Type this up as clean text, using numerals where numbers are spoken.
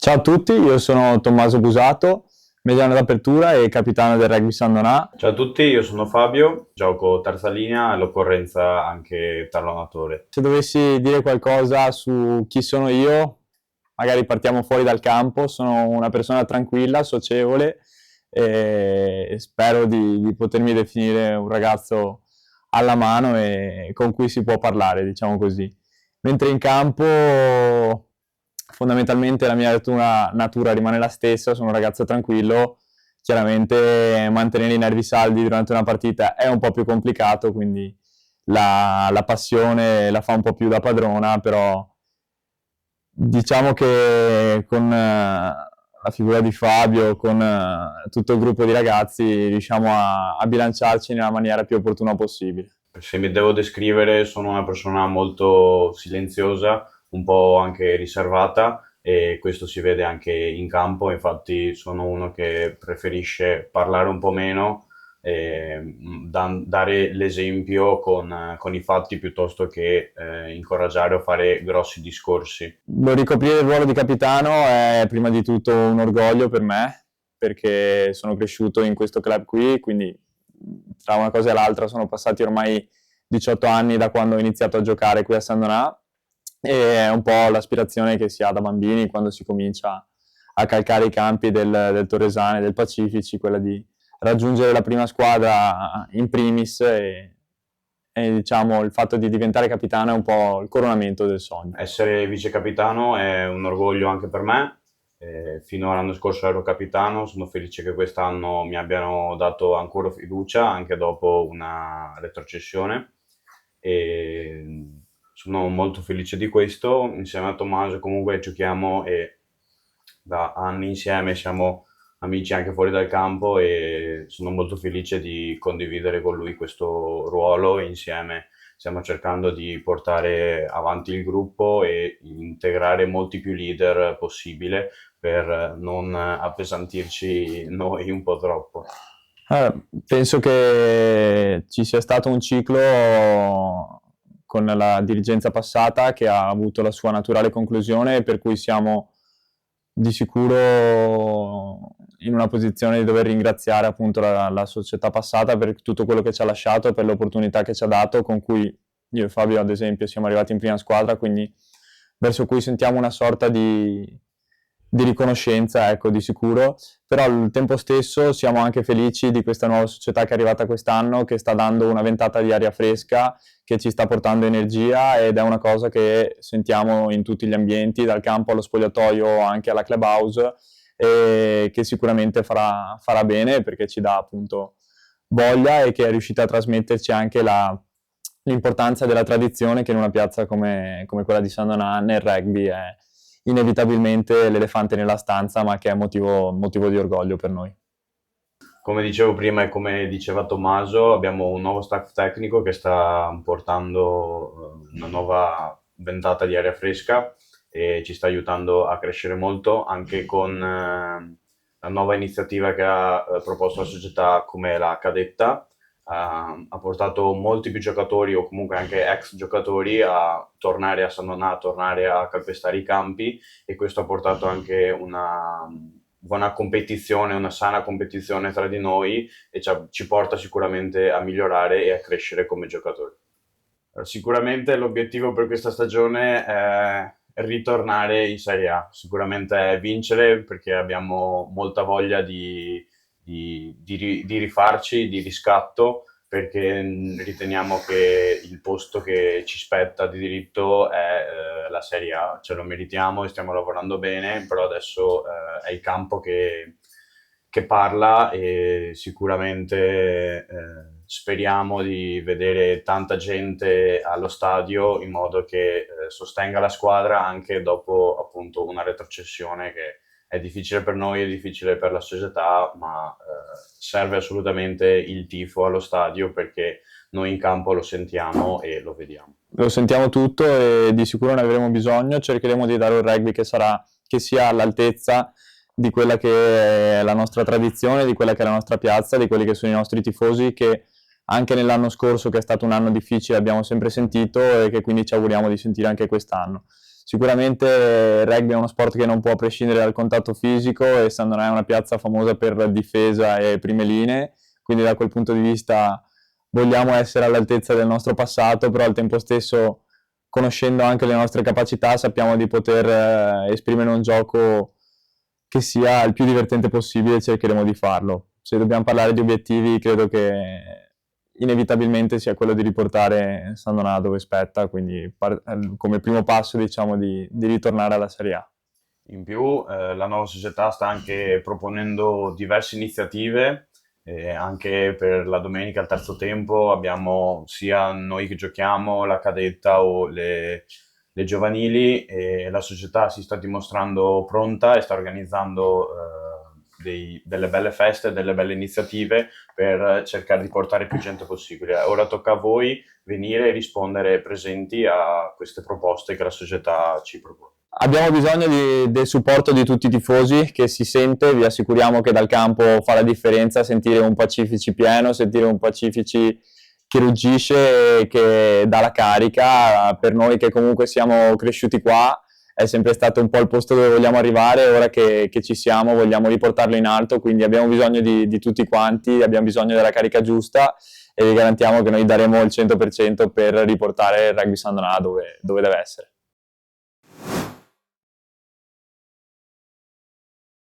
Ciao a tutti, io sono Tommaso Busato, mediano d'apertura e capitano del Rugby San Donà. Ciao a tutti, io sono Fabio, gioco terza linea e all'occorrenza anche tallonatore. Se dovessi dire qualcosa su chi sono io, magari partiamo fuori dal campo, sono una persona tranquilla, socievole e spero di potermi definire un ragazzo alla mano e con cui si può parlare, diciamo così. Mentre in campo fondamentalmente la mia natura rimane la stessa, sono un ragazzo tranquillo, chiaramente mantenere i nervi saldi durante una partita è un po' più complicato, quindi la passione la fa un po' più da padrona, però diciamo che con la figura di Fabio, con tutto il gruppo di ragazzi, riusciamo a bilanciarci nella maniera più opportuna possibile. Se mi devo descrivere, sono una persona molto silenziosa, un po' anche riservata e questo si vede anche in campo, infatti sono uno che preferisce parlare un po' meno e dare l'esempio con i fatti piuttosto che incoraggiare o fare grossi discorsi. Ricoprire il ruolo di capitano è prima di tutto un orgoglio per me, perché sono cresciuto in questo club qui, quindi tra una cosa e l'altra sono passati ormai 18 anni da quando ho iniziato a giocare qui a San Donà e è un po' l'aspirazione che si ha da bambini quando si comincia a calcare i campi del Torresane, del Pacifici, quella di raggiungere la prima squadra in primis e diciamo il fatto di diventare capitano è un po' il coronamento del sogno. Essere vice capitano è un orgoglio anche per me. Fino all'anno scorso ero capitano, sono felice che quest'anno mi abbiano dato ancora fiducia anche dopo una retrocessione e sono molto felice di questo. Insieme a Tommaso comunque giochiamo e da anni insieme siamo amici anche fuori dal campo e sono molto felice di condividere con lui questo ruolo e insieme stiamo cercando di portare avanti il gruppo e integrare molti più leader possibile per non appesantirci noi un po' troppo. Penso che ci sia stato un ciclo con la dirigenza passata che ha avuto la sua naturale conclusione, per cui siamo di sicuro in una posizione di dover ringraziare appunto la società passata per tutto quello che ci ha lasciato, per le opportunità che ci ha dato, con cui io e Fabio ad esempio siamo arrivati in prima squadra, quindi verso cui sentiamo una sorta di riconoscenza, ecco, di sicuro, però al tempo stesso siamo anche felici di questa nuova società che è arrivata quest'anno, che sta dando una ventata di aria fresca, che ci sta portando energia ed è una cosa che sentiamo in tutti gli ambienti, dal campo allo spogliatoio anche alla clubhouse, e che sicuramente farà bene perché ci dà appunto voglia e che è riuscita a trasmetterci anche l'importanza della tradizione che in una piazza come quella di San Donà nel rugby è inevitabilmente l'elefante nella stanza, ma che è motivo di orgoglio per noi. Come dicevo prima e come diceva Tommaso, abbiamo un nuovo staff tecnico che sta portando una nuova ventata di aria fresca e ci sta aiutando a crescere molto anche con la nuova iniziativa che ha proposto la società come la cadetta. Ha portato molti più giocatori o comunque anche ex giocatori a tornare a San Donà, a tornare a calpestare i campi e questo ha portato anche una buona competizione, una sana competizione tra di noi e ci porta sicuramente a migliorare e a crescere come giocatori. Sicuramente l'obiettivo per questa stagione è ritornare in Serie A, sicuramente è vincere perché abbiamo molta voglia di rifarci, di riscatto, perché riteniamo che il posto che ci spetta di diritto è la Serie A, ce lo meritiamo e stiamo lavorando bene, però adesso è il campo che parla e sicuramente speriamo di vedere tanta gente allo stadio in modo che sostenga la squadra anche dopo appunto una retrocessione che è difficile per noi, è difficile per la società, ma serve assolutamente il tifo allo stadio perché noi in campo lo sentiamo e lo vediamo. Lo sentiamo tutto e di sicuro ne avremo bisogno, cercheremo di dare un rugby che sia all'altezza di quella che è la nostra tradizione, di quella che è la nostra piazza, di quelli che sono i nostri tifosi che anche nell'anno scorso, che è stato un anno difficile, abbiamo sempre sentito e che quindi ci auguriamo di sentire anche quest'anno. Sicuramente il rugby è uno sport che non può prescindere dal contatto fisico e San Donato è una piazza famosa per difesa e prime linee, quindi da quel punto di vista vogliamo essere all'altezza del nostro passato, però al tempo stesso, conoscendo anche le nostre capacità, sappiamo di poter esprimere un gioco che sia il più divertente possibile e cercheremo di farlo. Se dobbiamo parlare di obiettivi, credo che inevitabilmente sia quello di riportare San Donato dove spetta, quindi come primo passo diciamo di ritornare alla Serie A. In più, la nuova società sta anche proponendo diverse iniziative, anche per la domenica al terzo tempo abbiamo sia noi che giochiamo, la cadetta o le giovanili, e la società si sta dimostrando pronta e sta organizzando delle belle feste, delle belle iniziative per cercare di portare più gente possibile. Ora tocca a voi venire e rispondere presenti a queste proposte che la società ci propone. Abbiamo bisogno del supporto di tutti i tifosi, che si sente, vi assicuriamo che dal campo fa la differenza sentire un Pacifici pieno, sentire un Pacifici che ruggisce e che dà la carica. Per noi che comunque siamo cresciuti qua è sempre stato un po' il posto dove vogliamo arrivare, ora che ci siamo vogliamo riportarlo in alto, quindi abbiamo bisogno di tutti quanti, abbiamo bisogno della carica giusta e vi garantiamo che noi daremo il 100% per riportare il rugby San Donato dove deve essere.